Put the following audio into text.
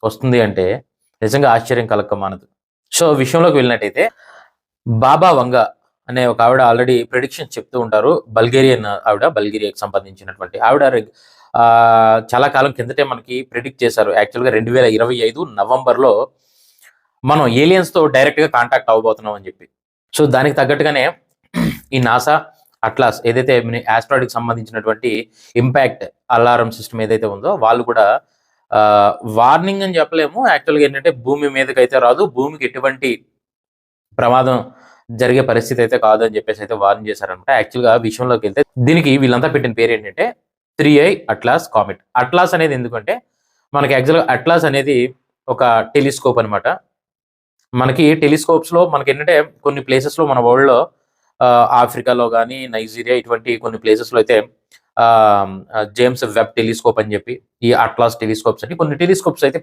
వస్తుంది అంటే నిజంగా ఆశ్చర్యం కలక్క మానదు. సో విషయంలోకి వెళ్ళినట్టయితే బాబా వంగ అనే ఒక ఆవిడ ఆల్రెడీ ప్రిడిక్షన్స్ చెప్తూ ఉంటారు. బల్గేరియన్ ఆవిడ, బల్గేరియాకి సంబంధించినటువంటి ఆవిడ చాలా కాలం కిందటే మనకి ప్రిడిక్ట్ చేశారు. యాక్చువల్‌గా 2025 నవంబర్‌లో మనం ఏలియన్స్‌తో డైరెక్ట్‌గా కాంటాక్ట్ అవ్వబోతున్నాం అని చెప్పి. సో దానికి తగ్గట్టుగానే ఈ నాసా, అట్లాస్ ఏదైతే ఆస్ట్రాయిడ్‌కి సంబంధించినటువంటి ఇంపాక్ట్ అలారం సిస్టమ్ ఏదైతే ఉందో వాళ్ళు కూడా వార్నింగ్ అని చెప్పలేము. యాక్చువల్‌గా ఏంటంటే భూమి మీదకైతే రాదు. భూమికి ఎటువంటి ప్రమాదం జరిగే పరిస్థితి అయితే కాదు అని చెప్పేసి అయితే వార్న్ చేశారనమాట. యాక్చువల్‌గా విషయంలోకి వెళ్తే దీనికి వీళ్ళంతా పెట్టిన పేరేంటంటే 3I అట్లాస్ కామెట్. అట్లాస్ అనేది ఎందుకంటే మనకి యాక్చువల్‌గా అట్లాస్ అనేది ఒక టెలిస్కోప్ అనమాట. మనకి టెలిస్కోప్స్‌లో మనకేంటంటే కొన్ని ప్లేసెస్‌లో మన వరల్డ్‌లో ఆఫ్రికాలో గాని, నైజీరియా ఇటువంటి కొన్ని ప్లేసెస్‌లో అయితే జేమ్స్ వెబ్ టెలిస్కోప్ అని చెప్పి, ఈ అట్లాస్ టెలిస్కోప్స్ అని కొన్ని టెలిస్కోప్స్ అయితే